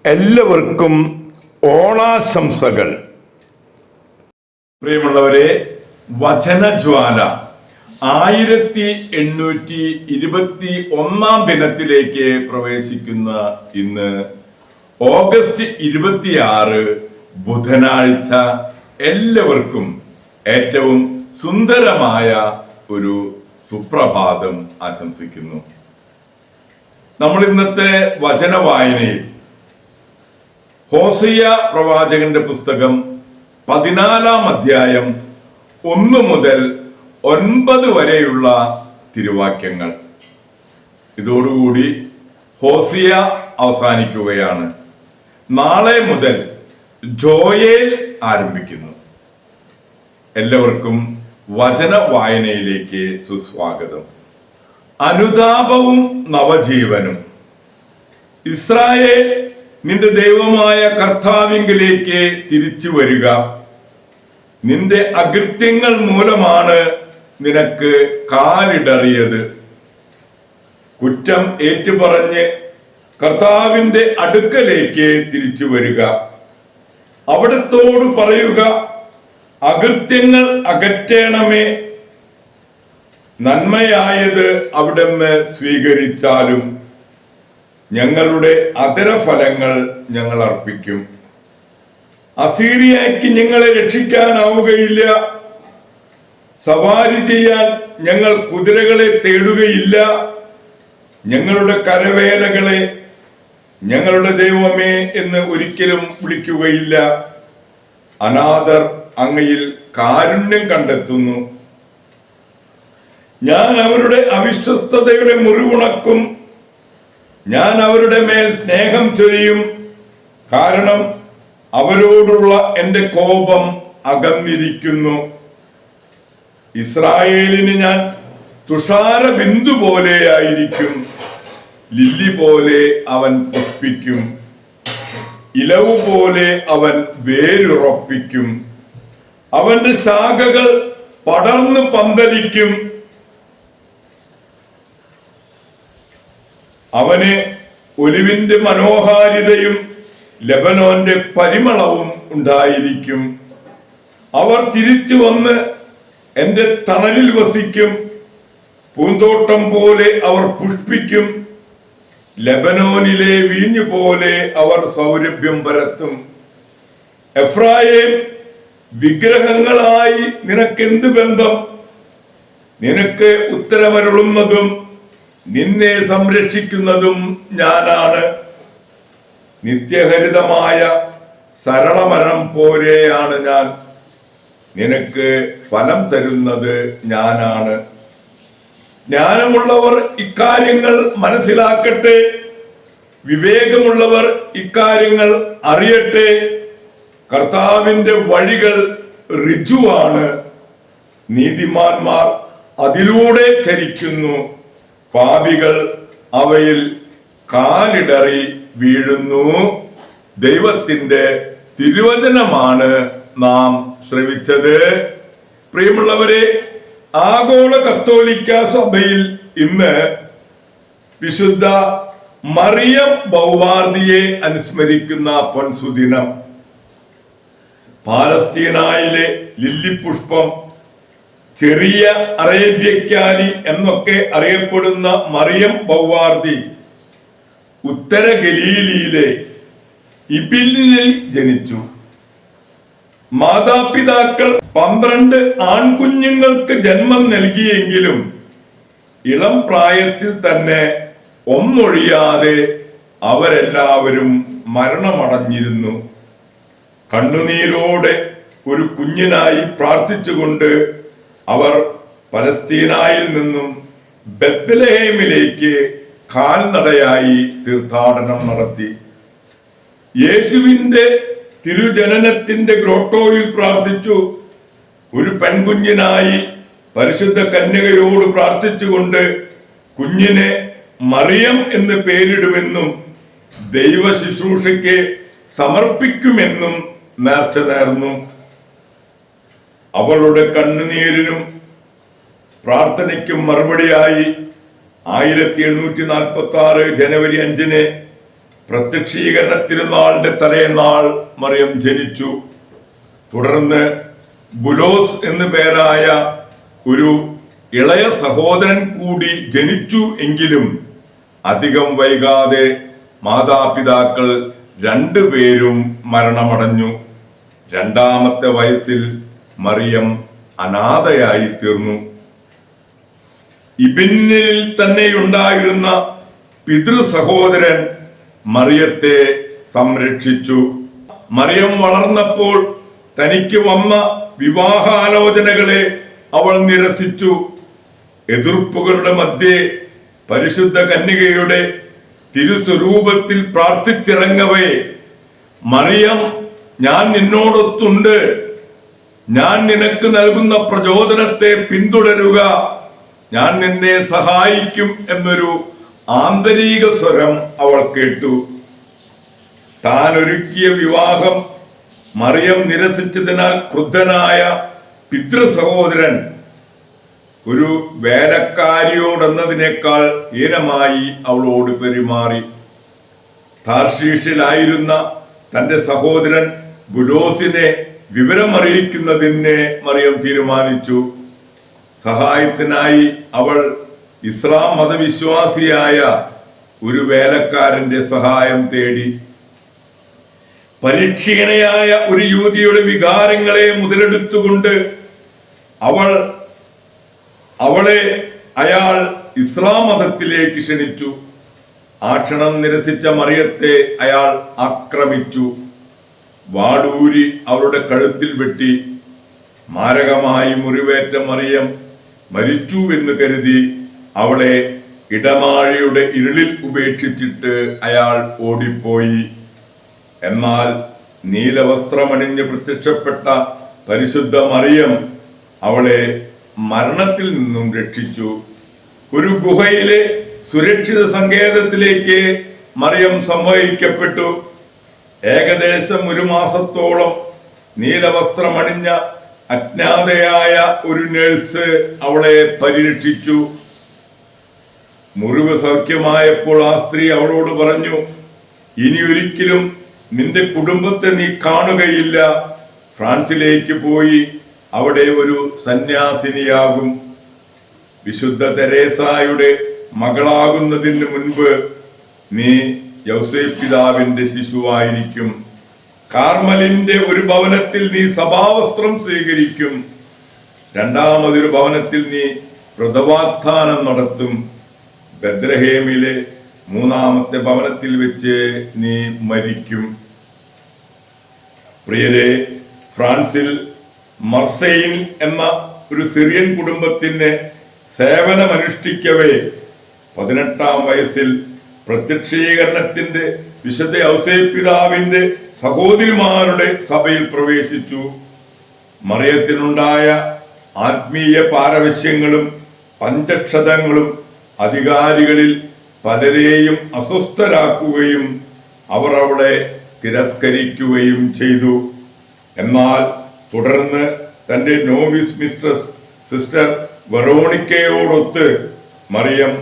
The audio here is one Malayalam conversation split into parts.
എല്ലാവർക്കും ഓണാശംസകൾ. പ്രിയമുള്ളവരെ, വചനജ്വാല 1821 ദിനത്തിലേക്ക് പ്രവേശിക്കുന്ന ഇന്ന് ഓഗസ്റ്റ് 26 ബുധനാഴ്ച എല്ലാവർക്കും ഏറ്റവും സുന്ദരമായ ഒരു സുപ്രഭാതം ആശംസിക്കുന്നു. നമ്മൾ ഇന്നത്തെ വചന വായനയിൽ ഹോസിയ പ്രവാചകന്റെ പുസ്തകം 14-ാം അധ്യായം 1 മുതൽ 9 വരെയുള്ള തിരുവാക്യങ്ങൾ. ഇതോടുകൂടി ഹോസിയ അവസാനിക്കുകയാണ്. നാളെ മുതൽ ജോയേൽ ആരംഭിക്കുന്നു. എല്ലാവർക്കും വചന വായനയിലേക്ക് സുസ്വാഗതം. അനുതാപവും നവജീവനും. ഇസ്രായേൽ, നിന്റെ ദൈവമായ കർത്താവിങ്കിലേക്ക് തിരിച്ചു വരിക. നിന്റെ അകൃത്യങ്ങൾ മൂലമാണ് നിനക്ക് കാലിടറിയത്. കുറ്റം ഏറ്റുപറഞ്ഞ് കർത്താവിന്റെ അടുക്കലേക്ക് തിരിച്ചു വരിക. അവിടുത്തോട് പറയുക, അകൃത്യങ്ങൾ അകറ്റണമേ, നന്മയായത് അവിടുന്ന് സ്വീകരിച്ചാലും ഞങ്ങളുടെ അധരഫലങ്ങൾ ഞങ്ങൾ അർപ്പിക്കും. അസീറിയയ്ക്ക് ഞങ്ങളെ രക്ഷിക്കാനാവുകയില്ല. സവാരി ചെയ്യാൻ ഞങ്ങൾ കുതിരകളെ തേടുകയില്ല. ഞങ്ങളുടെ കരവേലകളെ ഞങ്ങളുടെ ദൈവമേ എന്ന് ഒരിക്കലും വിളിക്കുകയില്ല. അനാഥർ അങ്ങയിൽ കാരുണ്യം കണ്ടെത്തുന്നു. ഞാൻ അവരുടെ അവിശ്വസ്തതയുടെ മുറിവുണക്കും. ഞാൻ അവരുടെ മേൽ സ്നേഹം ചൊരിയും. കാരണം അവരോടുള്ള എന്റെ കോപം അകന്നിരിക്കുന്നു. ഇസ്രായേലിന് ഞാൻ തുഷാര ബിന്ദു പോലെയായിരിക്കും. ലില്ലി പോലെ അവൻ പുഷ്പിക്കും. ഇലവു പോലെ അവൻ വേരുറപ്പിക്കും. അവന്റെ ശാഖകൾ പടർന്ന് പന്തലിക്കും. അവന് ഒലിവിന്റെ മനോഹാരിതയും ലെബനോന്റെ പരിമളവും ഉണ്ടായിരിക്കും. അവർ തിരിച്ചു വന്ന് എന്റെ തണലിൽ വസിക്കും. പൂന്തോട്ടം പോലെ അവർ പുഷ്പിക്കും. ലെബനോനിലെ വീഞ്ഞു പോലെ അവർ സൗരഭ്യം പരത്തും. എഫ്രായിം, വിഗ്രഹങ്ങളായി നിനക്കെന്ത് ബന്ധം? നിനക്ക് ഉത്തരമരുളുന്നതും നിന്നെ സംരക്ഷിക്കുന്നതും ഞാനാണ്. നിത്യഹരിതമായ സരളമരം പോലെയാണ് ഞാൻ. നിനക്ക് ഫലം തരുന്നത് ഞാനാണ്. ജ്ഞാനമുള്ളവർ ഇക്കാര്യങ്ങൾ മനസ്സിലാക്കട്ടെ. വിവേകമുള്ളവർ ഇക്കാര്യങ്ങൾ അറിയട്ടെ. കർത്താവിന്റെ വഴികൾ ഋജുവാണ്. നീതിമാന്മാർ അതിലൂടെ ചരിക്കുന്നു. പാപികൾ അവയിൽ കാലിടറി വീഴുന്നു. ദൈവത്തിന്റെ തിരുവചനമാണ് നാം ശ്രവിച്ചത്. പ്രിയമുള്ളവരെ, ആഗോള കത്തോലിക്ക സഭയിൽ ഇന്ന് വിശുദ്ധ മറിയം ബൗവാർദിയെ അനുസ്മരിക്കുന്ന പൊൻസുദിനം. പാലസ്തീനായിലെ ലില്ലിപുഷ്പം, ചെറിയ അറേബ്യക്കാലി എന്നൊക്കെ അറിയപ്പെടുന്ന മറിയം ബൗവാർദി ഉത്തര ഗലീലിയിലെ ഇബിലിനിൽ ജനിച്ചു. മാതാപിതാക്കൾ 12 ആൺകുഞ്ഞുങ്ങൾക്ക് ജന്മം നൽകിയെങ്കിലും ഇളം പ്രായത്തിൽ തന്നെ ഒന്നൊഴിയാതെ അവരെല്ലാവരും മരണമടഞ്ഞിരുന്നു. കണ്ണുനീരോടെ ഒരു കുഞ്ഞിനായി പ്രാർത്ഥിച്ചുകൊണ്ട് അവർ പലസ്തീനായിൽ നിന്നും ബെത്ലഹേമിലേക്ക് കാൽനടയായി തീർത്ഥാടനം നടത്തി. യേശുവിന്റെ തിരുജനനത്തിന്റെ ഗ്രോട്ടോയിൽ പ്രാർത്ഥിച്ചു. ഒരു പെൺകുഞ്ഞിനായി പരിശുദ്ധ കന്യകയോട് പ്രാർത്ഥിച്ചുകൊണ്ട് കുഞ്ഞിനെ മറിയം എന്ന് പേരിടുമെന്നും ദൈവ ശുശ്രൂഷയ്ക്ക് സമർപ്പിക്കുമെന്നും നേർച്ച നേർന്നു. അവളുടെ കണ്ണുനീരിനും പ്രാർത്ഥനയ്ക്കും മറുപടിയായി 1846 ജനുവരി 5 പ്രത്യക്ഷീകരണ തിരുനാളിന്റെ തലേനാൾ മറിയം ജനിച്ചു. തുടർന്ന് ബുലോസ് എന്നു പേരായ ഒരു ഇളയ സഹോദരൻ കൂടി ജനിച്ചു. എങ്കിലും അധികം വൈകാതെ മാതാപിതാക്കൾ രണ്ടുപേരും മരണമടഞ്ഞു. രണ്ടാമത്തെ വയസ്സിൽ മറിയം അനാഥയായി തീർന്നു. ഇബിന്നിൽ തന്നെയുണ്ടായിരുന്ന പിതൃ സഹോദരൻ മറിയത്തെ സംരക്ഷിച്ചു. മറിയം വളർന്നപ്പോൾ തനിക്ക് വന്ന വിവാഹാലോചനകളെ അവൾ നിരസിച്ചു. എതിർപ്പുകളുടെ മധ്യേ പരിശുദ്ധ കന്യകയുടെ തിരുസ്വരൂപത്തിൽ പ്രാർത്ഥിച്ചിറങ്ങവേ, മറിയം, ഞാൻ നിന്നോടൊത്തുണ്ട്, ഞാൻ നിനക്ക് നൽകുന്ന പ്രചോദനത്തെ പിന്തുടരുക, ഞാൻ നിന്നെ സഹായിക്കും എന്നൊരു ആന്തരിക സ്വരം അവൾ കേട്ടു. താൻ ഒരുക്കിയ വിവാഹം മറിയം നിരസിച്ചതിനാൽ ക്രുദ്ധനായ പിതൃ സഹോദരൻ ഒരു വേലക്കാരിയോടെന്നതിനേക്കാൾ ഹീനമായി അവളോട് പെരുമാറി. താർഷീഷിലായിരുന്ന തന്റെ സഹോദരൻ ബുലോസിനെ വിവരമറിയിക്കുന്നതിനെ മറിയം തീരുമാനിച്ചു. സഹായത്തിനായി അവൾ ഇസ്ലാം മതവിശ്വാസിയായ ഒരു വേലക്കാരന്റെ സഹായം തേടി. പരീക്ഷീണയായ ഒരു യുവതിയുടെ വികാരങ്ങളെ മുതലെടുത്തുകൊണ്ട് അവളെ അയാൾ ഇസ്ലാം മതത്തിലേക്ക് ക്ഷണിച്ചു. ആ ക്ഷണം നിരസിച്ച മറിയത്തെ അയാൾ ആക്രമിച്ചു. വാടൂരി അവളുടെ കഴുത്തിൽ വെട്ടി. മാരകമായി മുറിവേറ്റ മറിയം മരിച്ചു എന്ന് കരുതി അവളെ ഇടമാഴിയുടെ ഇരുളിൽ ഉപേക്ഷിച്ചിട്ട് അയാൾ ഓടിപ്പോയി. എന്നാൽ നീലവസ്ത്രമണിഞ്ഞ് പ്രത്യക്ഷപ്പെട്ട പരിശുദ്ധ മറിയം അവളെ മരണത്തിൽ നിന്നും രക്ഷിച്ചു. ഒരു ഗുഹയിലെ സുരക്ഷിത സങ്കേതത്തിലേക്ക് മറിയം സംവഹിക്കപ്പെട്ടു. ഏകദേശം 1 മാസത്തോളം നീലവസ്ത്രമണിഞ്ഞ അജ്ഞാതയായ ഒരു നഴ്സ് അവളെ പരിരക്ഷിച്ചു. മുറിവ് സൗഖ്യമായപ്പോൾ ആ സ്ത്രീ അവളോട് പറഞ്ഞു, ഇനി ഒരിക്കലും നിന്റെ കുടുംബത്തെ നീ കാണുകയില്ല. ഫ്രാൻസിലേക്ക് പോയി അവിടെ ഒരു സന്യാസിനിയാകും. വിശുദ്ധ തെരേസായുടെ മകളാകുന്നതിന് മുൻപ് നീ യൗസേപ്പ് പിതാവിന്റെ ശിശുവായിരിക്കും. കാർമലിന്റെ ഒരു ഭവനത്തിൽ നീ സഭാവസ്ത്രം സ്വീകരിക്കും. രണ്ടാമതൊരു ഭവനത്തിൽ നീ വ്രതവാഗ്ദാനം നടത്തും. ബെത്ലഹേമിലെ 3-ാമത്തെ ഭവനത്തിൽ വെച്ച് നീ മരിക്കും. പ്രിയരെ, ഫ്രാൻസിൽ മർസെയിൽ എന്ന ഒരു സിറിയൻ കുടുംബത്തിന് സേവനമനുഷ്ഠിക്കവേ 18-ാം വയസ്സിൽ പ്രത്യക്ഷീകരണത്തിന്റെ വിശുദ്ധ ഔസേപ്പ് പിതാവിന്റെ സഹോദരിമാരുടെ സഭയിൽ പ്രവേശിച്ചു. മറിയത്തിനുണ്ടായ ആത്മീയ പാരവശ്യങ്ങളും പഞ്ചക്ഷതങ്ങളും അധികാരികളിൽ പലരെയും അസ്വസ്ഥരാക്കുകയും അവർ അവളെ തിരസ്കരിക്കുകയും ചെയ്തു. എന്നാൽ തുടർന്ന് തന്റെ നോവിസ് മിസ്ട്രസ് സിസ്റ്റർ വെറോണിക്കയോടൊത്ത് മറിയം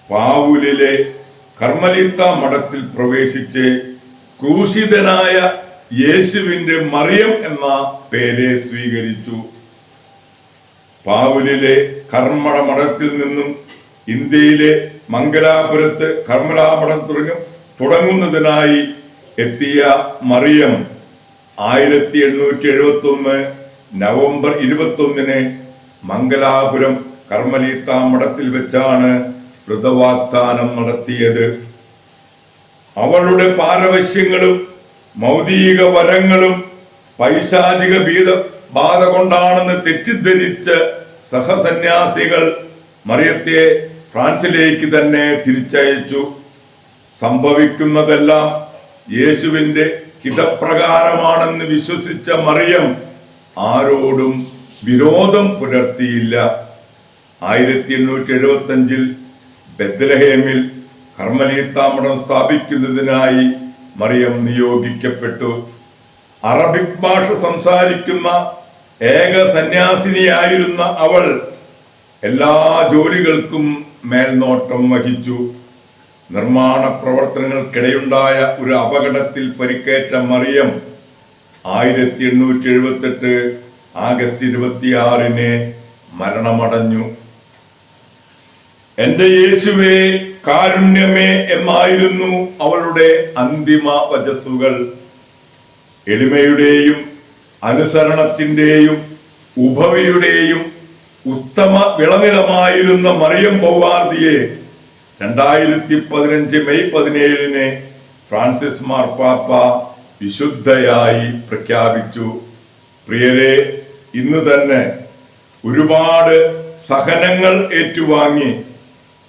പാവുലിലെ കർമ്മലീത്ത മഠത്തിൽ പ്രവേശിച്ച് ക്രൂശിതനായ യേശുവിന്റെ മറിയം എന്ന പേര് സ്വീകരിച്ചു. പാവുലിലെ കർമ്മട മഠത്തിൽ നിന്നും ഇന്ത്യയിലെ മംഗലാപുരത്ത് കർമ്മലാമഠം തുടങ്ങുന്നതിനായി എത്തിയ മറിയം 1871 നവംബർ 21 മംഗലാപുരം കർമ്മലീത്ത മഠത്തിൽ വെച്ചാണ് വ്രതവാഗ്ദാനം നടത്തിയത്. അവളുടെ പാരവശ്യങ്ങളും മൗലിക വരങ്ങളും പൈശാചിക ബാധ കൊണ്ടാണെന്ന് തെറ്റിദ്ധരിച്ച സഹസന്യാസികൾ മറിയത്തെ ഫ്രാൻസിലേക്ക് തന്നെ തിരിച്ചയച്ചു. സംഭവിക്കുന്നതെല്ലാം യേശുവിന്റെ ഹിതപ്രകാരമാണെന്ന് വിശ്വസിച്ച മറിയം ആരോടും വിരോധം പുലർത്തിയില്ല. 1875 ബെത്ലഹേമിൽ കർമ്മലീത്ത മഠം സ്ഥാപിക്കുന്നതിനായി മറിയം നിയോഗിക്കപ്പെട്ടു. അറബിക് ഭാഷ സംസാരിക്കുന്ന ഏക സന്യാസിനിയായിരുന്ന അവൾ എല്ലാ ജോലികൾക്കും മേൽനോട്ടം വഹിച്ചു. നിർമ്മാണ പ്രവർത്തനങ്ങൾക്കിടെയുണ്ടായ ഒരു അപകടത്തിൽ പരിക്കേറ്റ മറിയം 1878 ആഗസ്റ്റ് 26 മരണമടഞ്ഞു. എന്റെ യേശുവേ കാരുണ്യമേ എന്നായിരുന്നു അവളുടെ അന്തിമ വചസ്സുകൾ. എളിമയുടെയും അനുസരണത്തിന്റെയും ഉഭവിയുടെയും ഉത്തമ വിളനിലമായിരുന്ന മറിയം ബൗവാർദിയെ 2015 മെയ് 17 ഫ്രാൻസിസ് മാർപ്പാപ്പ വിശുദ്ധയായി പ്രഖ്യാപിച്ചു. പ്രിയരെ, ഇന്ന് തന്നെ ഒരുപാട് സഹനങ്ങൾ ഏറ്റുവാങ്ങി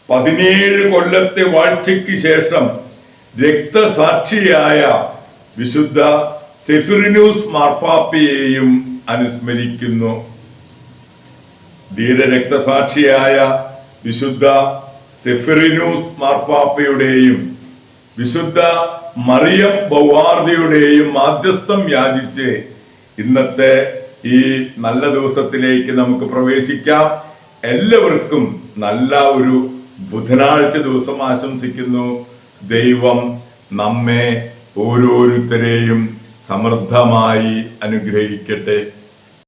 17 കൊല്ലത്തെ വാഴ്ചയ്ക്ക് ശേഷം രക്തസാക്ഷിയായ വിശുദ്ധ സെഫിറിനൂസ് മാർപ്പാപ്പയെയും അനുസ്മരിക്കുന്നു. ധീരരക്തസാക്ഷിയായ വിശുദ്ധ സെഫിറിനൂസ് മാർപ്പാപ്പയുടെയും വിശുദ്ധ മറിയം ബൗവാർദിയുടെയും മാധ്യസ്ഥം യാചിച്ച് ഇന്നത്തെ ഈ നല്ല ദിവസത്തിലേക്ക് നമുക്ക് പ്രവേശിക്കാം. എല്ലാവർക്കും നല്ല ഒരു ബുധനാഴ്ച ദിവസം ആശംസിക്കുന്നു. ദൈവം നമ്മെ ഓരോരുത്തരെയും സമൃദ്ധമായി അനുഗ്രഹിക്കട്ടെ.